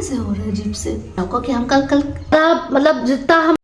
ऐसे हो रहा है अजीब से कि हम कल मतलब जितना हम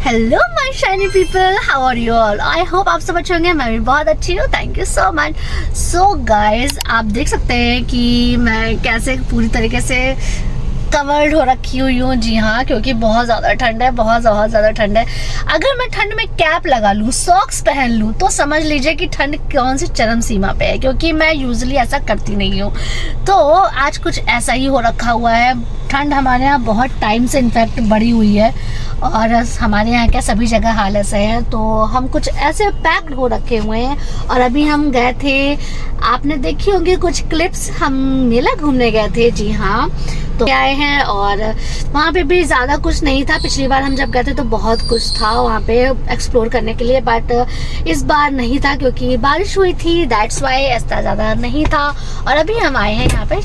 hello my shiny people, how are you all. I hope आप सब अच्छे होंगे। मैं भी बहुत अच्छी हूँ, thank you so much. So guys, आप देख सकते हैं कि मैं कैसे पूरी तरीके से कवर्ड हो रखी हुई हूँ। जी हाँ, क्योंकि बहुत ज़्यादा ठंड है, बहुत ज़्यादा ठंड है। अगर मैं ठंड में कैप लगा लूँ, सॉक्स पहन लूँ, तो समझ लीजिए कि ठंड कौन सी चरम सीमा पे है, क्योंकि मैं यूजुअली ऐसा करती नहीं हूँ। तो आज कुछ ऐसा ही हो रखा हुआ है। ठंड हमारे यहाँ बहुत टाइम से इनफैक्ट बढ़ी हुई है, और हमारे यहाँ क्या सभी जगह हाल ऐसा है। तो हम कुछ ऐसे पैक्ड हो रखे हुए हैं। और अभी हम गए थे, आपने देखी होंगी कुछ क्लिप्स, हम मेला घूमने गए थे। जी हाँ, तो आए हैं, और वहाँ पे भी ज़्यादा कुछ नहीं था। पिछली बार हम जब गए थे तो बहुत कुछ था वहाँ पे एक्सप्लोर करने के लिए, बट इस बार नहीं था क्योंकि बारिश हुई थी, दैट्स वाई ऐसा ज़्यादा नहीं था। और अभी हम आए हैं यहाँ पे,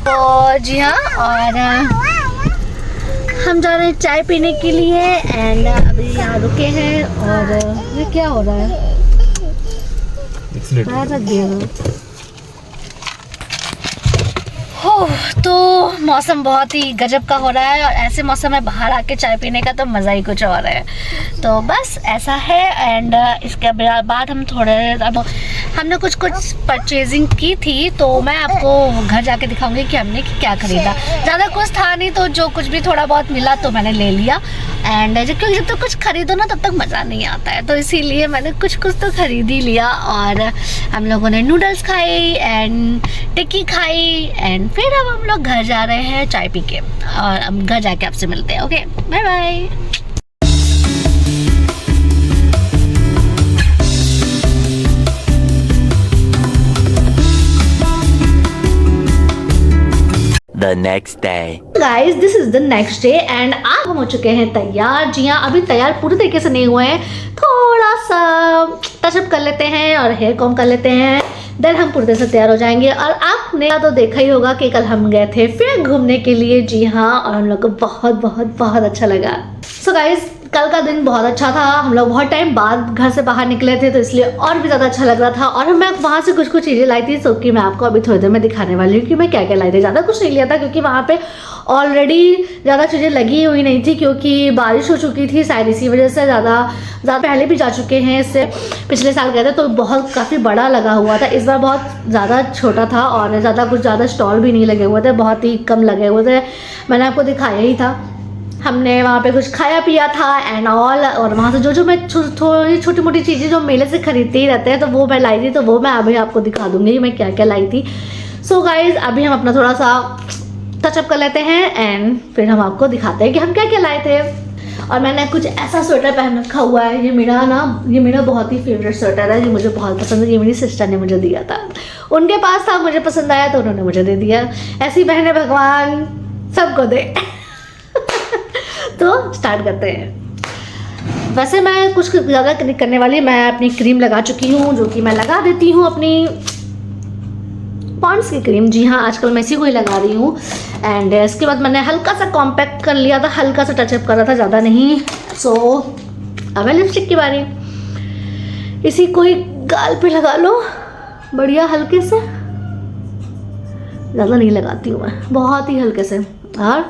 तो जी हाँ, और हम जा रहे हैं चाय पीने के लिए। एंड अभी यहाँ रुके हैं, और ये क्या हो रहा है, तो मौसम बहुत ही गजब का हो रहा है, और ऐसे मौसम में बाहर आके चाय पीने का तो मज़ा ही कुछ और है। तो बस ऐसा है। एंड इसके बाद हम अब हमने कुछ परचेजिंग की थी, तो मैं आपको घर जाके दिखाऊंगी कि हमने क्या खरीदा। ज़्यादा कुछ था नहीं, तो जो कुछ भी थोड़ा बहुत मिला तो मैंने ले लिया। एंड क्योंकि जब तक कुछ खरीदो ना तब तक मज़ा नहीं आता है, तो इसीलिए मैंने कुछ तो खरीद ही लिया। और हम लोगों ने नूडल्स खाई एंड टिक्की खाई, एंड फिर अब हम लोग घर जा रहे हैं चाय पी के, और अब घर जाके आपसे मिलते हैं। Okay, bye bye. The next day. Guys, this is the next day and आज हम हो चुके हैं तैयार। जी हाँ, अभी तैयार पूरी तरीके से नहीं हुए हैं, थोड़ा सा टचअप कर लेते हैं और हेयर कॉम कर लेते हैं, देन हम पूरी तरह से तैयार हो जाएंगे। और आपने तो देखा ही होगा कि कल हम गए थे फिर घूमने के लिए। जी हाँ, और हम लोग को बहुत अच्छा लगा। सो गाइज, कल का दिन बहुत अच्छा था। हम लोग बहुत टाइम बाद घर से बाहर निकले थे, तो इसलिए और भी ज़्यादा अच्छा लग रहा था। और मैं वहाँ से कुछ चीज़ें लाई थी, सो कि मैं आपको अभी थोड़ी देर में दिखाने वाली हूँ कि मैं क्या क्या लाई थी। ज़्यादा कुछ नहीं लिया था क्योंकि वहाँ पे ऑलरेडी ज़्यादा चीज़ें लगी हुई नहीं थी, क्योंकि बारिश हो चुकी थी शायद, इसी वजह से ज़्यादा पहले भी जा चुके हैं। इससे पिछले साल गए थे तो काफ़ी बड़ा लगा हुआ था। इस बार बहुत ज़्यादा छोटा था, और ज़्यादा स्टॉल भी नहीं लगे हुए थे, बहुत ही कम लगे हुए थे। मैंने आपको दिखाया ही था। हमने वहाँ पे कुछ खाया पिया था एंड ऑल, और वहाँ से जो मैं थोड़ी छोटी मोटी चीज़ें जो मेले से खरीदते ही रहते हैं, तो वो मैं लाई थी, तो वो मैं अभी आपको दिखा दूँगी कि मैं क्या क्या लाई थी। सो गाइज, अभी हम अपना थोड़ा सा टचअप कर लेते हैं एंड फिर हम आपको दिखाते हैं कि हम क्या क्या लाए थे। और मैंने कुछ ऐसा स्वेटर पहन रखा हुआ है, ये मेरा बहुत ही फेवरेट स्वेटर है, ये मुझे बहुत पसंद है। ये मेरी सिस्टर ने मुझे दिया था, उनके पास था, मुझे पसंद आया तो उन्होंने मुझे दे दिया। ऐसी बहनें भगवान सबको दे। तो स्टार्ट करते हैं। वैसे मैं कुछ ज़्यादा करने वाली, मैं अपनी क्रीम लगा चुकी हूँ, जो कि मैं लगा देती हूँ अपनी पॉन्ड्स की क्रीम। जी हाँ, आजकल मैं इसी को ही लगा रही हूँ। एंड इसके बाद मैंने हल्का सा कॉम्पैक्ट कर लिया था, हल्का सा टचअप कर रहा था, ज़्यादा नहीं। सो अब है लिपस्टिक की बारी। इसी को ही गाल पे लगा लो बढ़िया हल्के से, ज़्यादा नहीं लगाती हूँ मैं, बहुत ही हल्के से। और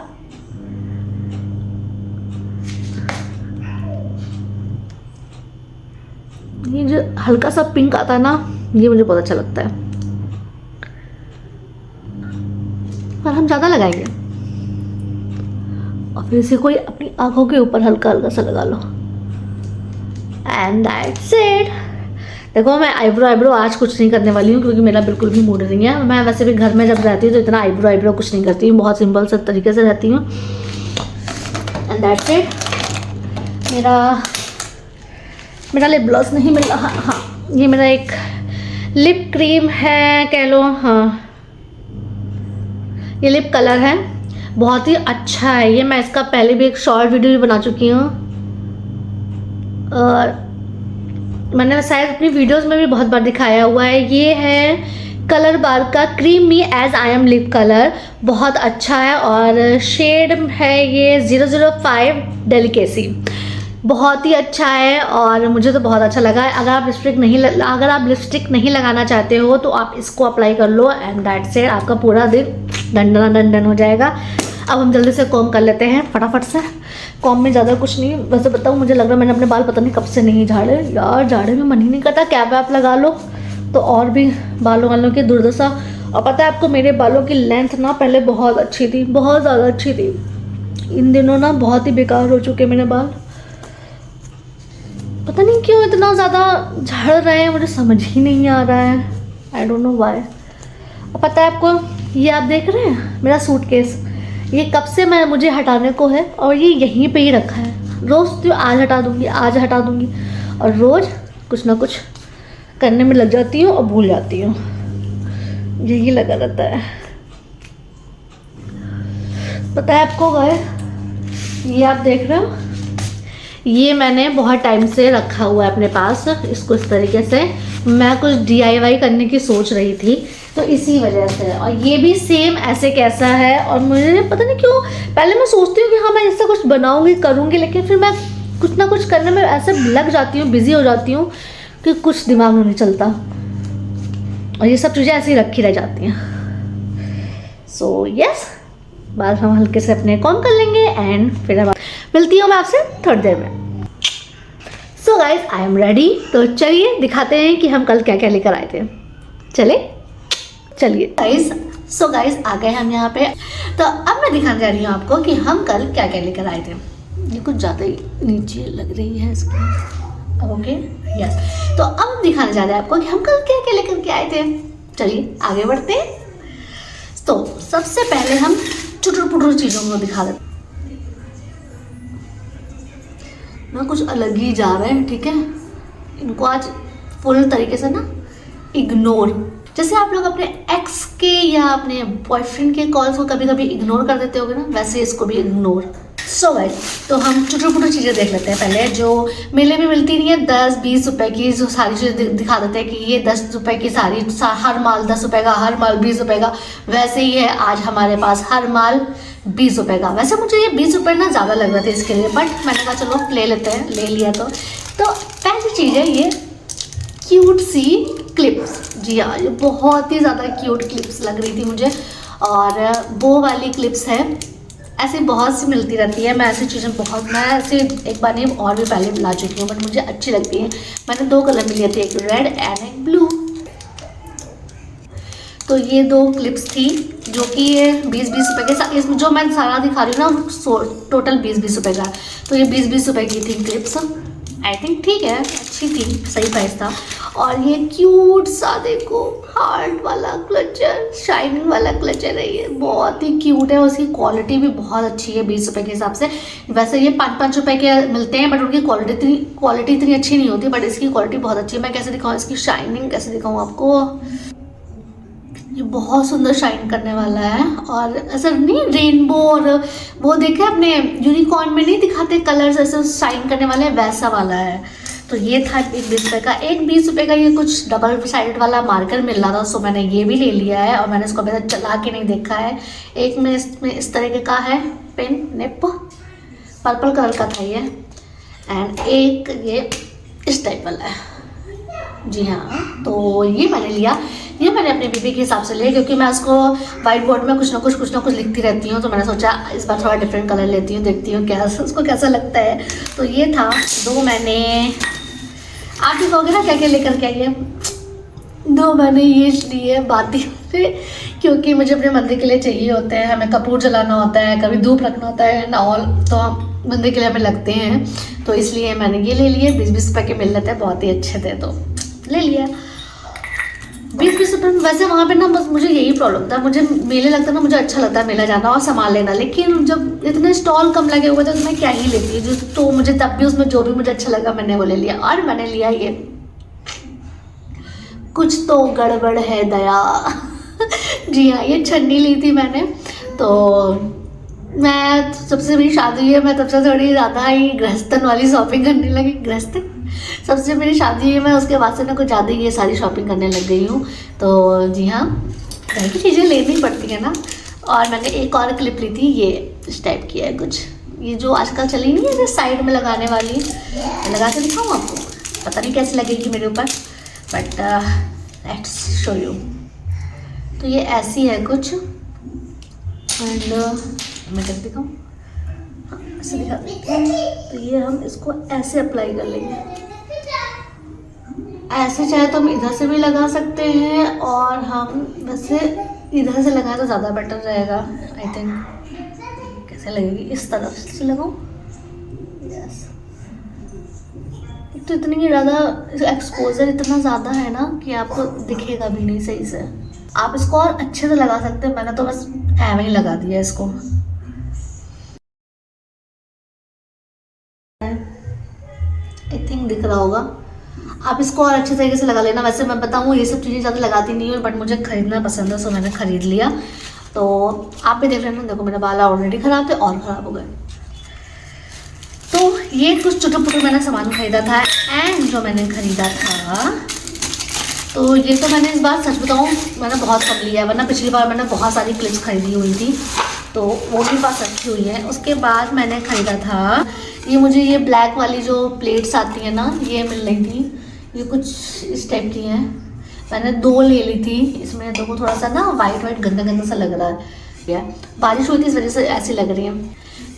ये जो हल्का सा पिंक आता है ना, ये मुझे बहुत अच्छा लगता है। और हम ज़्यादा लगाएंगे और फिर इसे कोई अपनी आंखों के ऊपर हल्का हल्का सा लगा लो। And that's it. देखो मैं आईब्रो आज कुछ नहीं करने वाली हूँ क्योंकि मेरा बिल्कुल भी मूड नहीं है। मैं वैसे भी घर में जब रहती हूँ तो इतना आईब्रो कुछ नहीं करती हूँ, बहुत सिंपल सा तरीके से रहती हूँ। And that's it. मेरा लिप ग्लॉस नहीं मिल रहा। हाँ, ये मेरा एक लिप क्रीम है कह लो। हाँ, ये लिप कलर है, बहुत ही अच्छा है ये। मैं इसका पहले भी एक शॉर्ट वीडियो भी बना चुकी हूँ और मैंने शायद अपनी वीडियोस में भी बहुत बार दिखाया हुआ है। ये है कलर बार का cream me as I am lip colour, बहुत अच्छा है। और शेड है ये 005 डेलिकेसी, बहुत ही अच्छा है और मुझे तो बहुत अच्छा लगा है। अगर आप लिपस्टिक नहीं लगाना चाहते हो तो आप इसको अप्लाई कर लो एंड दैट्स इट। आपका पूरा दिन डंडन हो जाएगा। अब हम जल्दी से कॉम कर लेते हैं फटाफट से। कॉम में ज़्यादा कुछ नहीं, वैसे बताऊँ मुझे लग रहा है मैंने अपने बाल पता नहीं कब से नहीं झाड़े यार। झाड़े में मन ही नहीं करता, कैप वैप लगा लो तो और भी बालों वालों की दुर्दशा। और पता है आपको, मेरे बालों की लेंथ ना पहले बहुत अच्छी थी, बहुत ज़्यादा अच्छी थी। इन दिनों ना बहुत ही बेकार हो चुके मेरे बाल, पता नहीं क्यों इतना ज़्यादा झड़ रहे हैं, मुझे समझ ही नहीं आ रहा है। I don't know why. पता है आपको, ये आप देख रहे हैं मेरा सूटकेस, ये कब से मुझे हटाने को है और ये यहीं पे ही रखा है। रोज़ तो आज हटा दूँगी और रोज़ कुछ ना कुछ करने में लग जाती हूँ और भूल जाती हूँ, यही लगा रहता है। पता है आपको गाइस, ये आप देख रहे हो, ये मैंने बहुत टाइम से रखा हुआ है अपने पास। इसको इस तरीके से मैं कुछ DIY करने की सोच रही थी तो इसी वजह से। और ये भी सेम ऐसे कैसा है। और मुझे पता नहीं क्यों पहले मैं सोचती हूँ कि हाँ मैं इससे कुछ बनाऊंगी करूँगी, लेकिन फिर मैं कुछ ना कुछ करने में ऐसे लग जाती हूँ, बिजी हो जाती हूँ कि कुछ दिमाग में नहीं चलता और ये सब चीज़ें ऐसे ही रखी रह जाती हैं। सो यस, बाल हम हल्के से अपने कॉम कर लेंगे एंड फिर मिलती हूँ मैं आपसे थोड़ी देर में। So guys I am ready. तो चलिए दिखाते हैं कि हम कल क्या क्या लेकर आए थे। चलिए गाइज। सो गाइज आ गए हम यहाँ पे। तो अब मैं दिखाने जा रही हूँ आपको कि हम कल क्या क्या लेकर आए थे। ये कुछ ज़्यादा ही नीचे लग रही है इसकी। Okay yes. तो अब हम दिखाने जा रहे हैं आपको कि हम कल क्या क्या लेकर के आए थे। चलिए आगे बढ़ते हैं। तो सबसे पहले हम चुटुर पुटुर चीज़ों को दिखा देते ना, कुछ अलग ही जा रहे हैं, ठीक है। इनको आज फुल तरीके से ना इग्नोर, जैसे आप लोग अपने एक्स के या अपने बॉयफ्रेंड के कॉल्स को कभी कभी इग्नोर कर देते होगे ना, वैसे इसको भी इग्नोर। सो गाइस, तो हम चुटुर पुटुर चीज़ें देख लेते हैं पहले, जो मेले में मिलती नहीं है 10-20 रुपए की, जो सारी चीज़ें दिखा देते हैं कि ये 10 रुपए की सारी, हर माल 10 रुपए का, हर माल 20 रुपए का। वैसे ही है आज हमारे पास, हर माल 20 रुपए का। वैसे मुझे ये 20 रुपए ना ज़्यादा लग रहे थे इसके लिए, बट मैंने कहा चलो ले लेते हैं, ले लिया। तो पहली चीज़ है ये क्यूट सी क्लिप्स। जी हाँ, ये बहुत ही ज़्यादा क्यूट क्लिप्स लग रही थी मुझे। और वो वाली क्लिप्स है, ऐसी बहुत सी मिलती रहती है। मैं ऐसी चीज़ें मैं ऐसे एक बार नहीं और भी पहले ला चुकी हूँ, बट मुझे अच्छी लगती है। मैंने 2 कलर में लिए थे, एक रेड एंड एक ब्लू। तो ये 2 क्लिप्स थी जो कि ये 20-20 रुपए के, इसमें जो मैं सारा दिखा रही हूँ ना टोटल 20-20 रुपए का। तो ये 20-20 रुपए की थी क्लिप्स। आई थिंक ठीक है, अच्छी थी, सही प्राइस था। और ये क्यूट सा देखो हार्ट वाला क्लचर, शाइनिंग वाला क्लचर है, ये बहुत ही क्यूट है। उसकी क्वालिटी भी बहुत अच्छी है 20 रुपए के हिसाब से। वैसे ये 5-5 रुपए के मिलते हैं, बट उनकी क्वालिटी इतनी अच्छी नहीं होती, बट इसकी क्वालिटी बहुत अच्छी है। मैं कैसे दिखाऊँ इसकी शाइनिंग, कैसे दिखाऊँ आपको, ये बहुत सुंदर शाइन करने वाला है। और ऐसा नहीं रेनबो और वो देखे अपने यूनिकॉर्न में नहीं दिखाते कलर्स ऐसे शाइन करने वाले, वैसा वाला है। तो ये था एक 20 रुपये का। एक 20 रुपये का ये कुछ डबल साइड वाला मार्कर मिल रहा था, सो मैंने ये भी ले लिया है और मैंने इसको अभी तक चला के नहीं देखा है। एक में इसमें इस तरीके का है पेन निप, पर्पल कलर का था ये, एंड एक ये इस टाइप वाला है। जी हाँ, तो ये मैंने लिया। ये मैंने अपने बीबी के हिसाब से लिया क्योंकि मैं उसको वाइट बोर्ड में कुछ ना कुछ लिखती रहती हूँ, तो मैंने सोचा इस बार थोड़ा डिफरेंट कलर लेती हूँ, देखती हूँ क्या उसको कैसा लगता है। तो ये था 2 मैंने, आप भी कहोगे ना क्या क्या लेकर के आइए, 2 मैंने ये लिए बाती से, क्योंकि मुझे अपने मंदिर के लिए चाहिए होते हैं। हमें कपूर जलाना होता है, कभी धूप रखना होता है ना, ऑल तो हम मंदिर के लिए हमें लगते हैं, तो इसलिए मैंने ये ले लिए। 20-20 रुपये के मिल रहे थे, बहुत ही अच्छे थे तो ले लिया। 20-20 रुपये में वैसे वहाँ पे ना बस मुझे यही प्रॉब्लम था, मुझे मेले लगता ना, मुझे अच्छा लगता है मेला जाना और सामान लेना, लेकिन जब इतने स्टॉल कम लगे हुए थे तो मैं क्या ही लेती जो, तो मुझे तब भी उसमें जो भी मुझे अच्छा लगा मैंने वो ले लिया। और मैंने लिया ये, कुछ तो गड़बड़ है दया जी हाँ, ये छन्नी ली थी मैंने। तो मैं सबसे मेरी शादी हुई है, मैं तब से थोड़ी ज़्यादा ही गृहस्थन वाली शॉपिंग करने लगी। गृहस्थन सबसे मेरी शादी हुई है, मैं उसके बाद से ना कुछ ज़्यादा ये सारी शॉपिंग करने लग गई हूँ। तो जी हाँ, घर की चीज़ें लेनी पड़ती है ना। और मैंने एक और क्लिप ली थी, ये इस टाइप की है कुछ, ये जो आजकल चली नहीं है साइड में लगाने वाली, लगा के दिखाऊँ आपको, पता नहीं कैसी लगेगी मेरे ऊपर, बट लेट्स शो यू। तो ये ऐसी है कुछ, एंड मैं जब दिखाऊँ, हाँ ऐसे दिखा देती हूँ। तो ये हम इसको ऐसे अप्लाई कर लेंगे, ऐसे चाहे तो हम इधर से भी लगा सकते हैं, और हम वैसे इधर से लगाएं तो ज़्यादा बेटर रहेगा आई थिंक। कैसे लगेगी, इस तरफ से लगाऊँ, यस। तो इतनी ज़्यादा एक्सपोजर इतना ज़्यादा है ना कि आपको दिखेगा भी नहीं सही से। आप इसको और अच्छे से लगा सकते हैं, मैंने तो बस ऐਵੇਂ ही लगा दिया इसको। आई थिंक दिख रहा होगा, आप इसको और अच्छे तरीके से लगा लेना। वैसे मैं बताऊँ ये सब चीज़ें ज़्यादा लगाती नहीं हूँ, बट मुझे खरीदना पसंद है, सो मैंने खरीद लिया। तो आप भी देख लेना, देखो मेरे बाल ऑलरेडी ख़राब थे और ख़राब हो गए। तो ये कुछ छोटे मोटे मैंने सामान खरीदा था। एंड जो मैंने खरीदा था, तो ये तो मैंने इस बार सच बताऊँ मैंने बहुत कम लिया है, वरना पिछली बार मैंने बहुत सारी क्लिप्स खरीदी हुई थी, तो वो भी पास रखी हुई है। उसके बाद मैंने ख़रीदा था ये, मुझे ये ब्लैक वाली जो प्लेट्स आती है ना, ये मिल रही थी, ये कुछ इस टाइप की हैं। मैंने 2 ले ली थी, इसमें 2 को थोड़ा सा ना वाइट गंदा गंदा सा लग रहा है, बारिश हुई थी इस वजह से ऐसी लग रही है।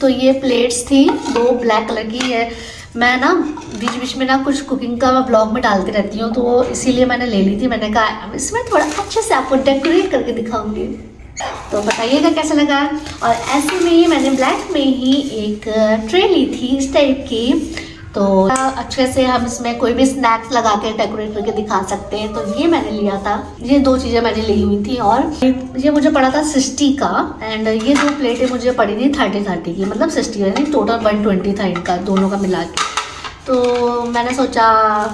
तो ये प्लेट्स थी 2 ब्लैक कलर की है। मैं ना बीच बीच में ना कुछ कुकिंग का मैं ब्लॉग में डालती रहती हूँ, तो इसीलिए मैंने ले ली थी। मैंने कहा इसमें थोड़ा अच्छे से आपको डेकोरेट करके दिखाऊंगी, तो बताइएगा कैसा लगा। और ऐसे में ही मैंने ब्लैक में ही एक ट्रे ली थी इस टाइप की, तो अच्छे से हम इसमें कोई भी स्नैक्स लगा के डेकोरेट करके दिखा सकते हैं। तो ये मैंने लिया था, ये 2 चीज़ें मैंने ली हुई थी। और ये मुझे पड़ा था 60 का, एंड ये 2 प्लेटें मुझे पड़ी थी 30 की, मतलब 60 यानी टोटल 120 था इनका दोनों का मिला के। तो मैंने सोचा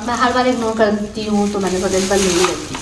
मैं हर बार इग्नोर कर देती हूँ, तो मैंने सोचा इस बार ले ही लेती,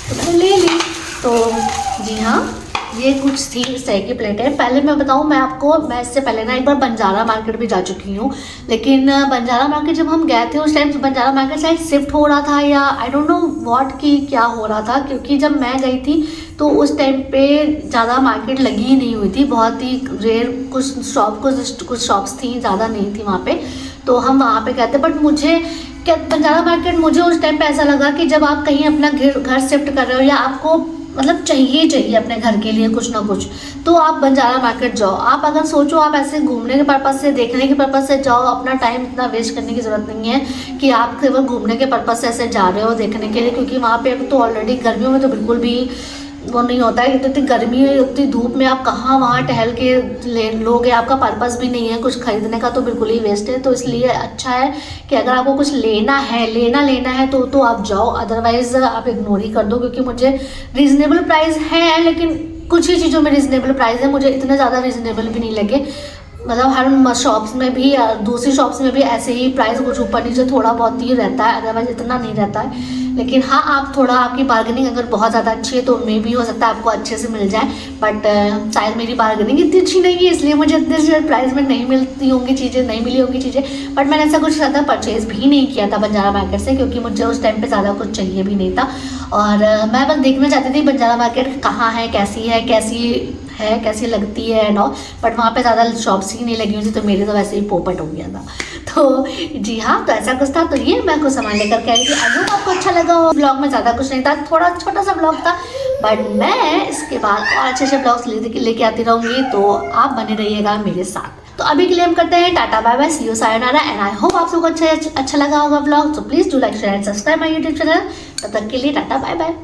तो मैंने ले ली। तो जी हाँ, ये कुछ थी इस तरह की प्लेटें। पहले मैं बताऊँ मैं आपको, मैं इससे पहले ना एक बार बंजारा मार्केट भी जा चुकी हूँ, लेकिन बंजारा मार्केट जब हम गए थे उस टाइम बंजारा मार्केट शायद शिफ्ट हो रहा था, या आई डोंट नो व्हाट की क्या हो रहा था, क्योंकि जब मैं गई थी तो उस टाइम पे ज़्यादा मार्केट लगी ही नहीं हुई थी, बहुत ही रेयर कुछ शॉप्स थी, ज़्यादा नहीं थी वहाँ पे। तो हम वहाँ पे गए थे, बट मुझे क्या बंजारा मार्केट, मुझे उस टाइम पे ऐसा लगा कि जब आप कहीं अपना घर शिफ्ट कर रहे हो, या आपको मतलब चाहिए अपने घर के लिए कुछ ना कुछ, तो आप बंजारा मार्केट जाओ। आप अगर सोचो आप ऐसे घूमने के पर्पज़ से, देखने के पर्पज़ से जाओ, अपना टाइम इतना वेस्ट करने की ज़रूरत नहीं है कि आप केवल घूमने के पर्पज़ से ऐसे जा रहे हो देखने के लिए, क्योंकि वहाँ पे तो ऑलरेडी गर्मियों में तो बिल्कुल भी वो नहीं होता है। इतनी गर्मी है, इतनी धूप में आप कहाँ वहाँ टहल के ले लोगे, आपका पर्पस भी नहीं है कुछ खरीदने का, तो बिल्कुल ही वेस्ट है। तो इसलिए अच्छा है कि अगर आपको कुछ लेना है तो आप जाओ, अदरवाइज आप इग्नोर ही कर दो। क्योंकि मुझे रीज़नेबल प्राइस है, लेकिन कुछ ही चीज़ों में रीज़नेबल प्राइस है, मुझे इतने ज़्यादा रीज़नेबल भी नहीं लगे। मतलब हर शॉप्स में भी या दूसरी शॉप्स में भी ऐसे ही प्राइस कुछ ऊपर नीचे थोड़ा बहुत ही रहता है, अदरवाइज इतना नहीं रहता है। लेकिन हाँ, आप थोड़ा आपकी बार्गेनिंग अगर बहुत ज़्यादा अच्छी है तो मे भी हो सकता है आपको अच्छे से मिल जाए, बट शायद मेरी बार्गेनिंग इतनी अच्छी नहीं है इसलिए मुझे इतने प्राइस में नहीं मिलती होंगी चीज़ें, नहीं मिली होंगी चीज़ें। बट मैंने ऐसा कुछ ज़्यादा परचेज़ भी नहीं किया था बंजारा मार्केट से, क्योंकि मुझे उस टाइम पर ज़्यादा कुछ चाहिए भी नहीं था। और मैं बस देखना चाहती थी बंजारा मार्केट कहाँ है, कैसी लगती है एंड ऑल, बट वहाँ पे ज़्यादा शॉप्स ही नहीं लगी हुई थी, तो मेरे तो वैसे ही पोपट हो गया था। तो जी हाँ, तो ऐसा कुछ था। तो ये मैं कुछ सामान लेकर के आई थी। आई होप आपको अच्छा लगा हो। ब्लॉग में ज़्यादा कुछ नहीं था, थोड़ा छोटा सा ब्लॉग था, बट मैं इसके बाद और अच्छे अच्छे ब्लॉग्स लेके आती रहूँगी, तो आप बने रहिएगा मेरे साथ। तो अभी के लिए हम करते हैं tata bye bye, see you सायोनारा, एंड आई होप आप सबको अच्छा लगा होगा ब्लॉग। तो please do like share and subscribe my YouTube channel. तब तक के लिए टाटा बाय बाय।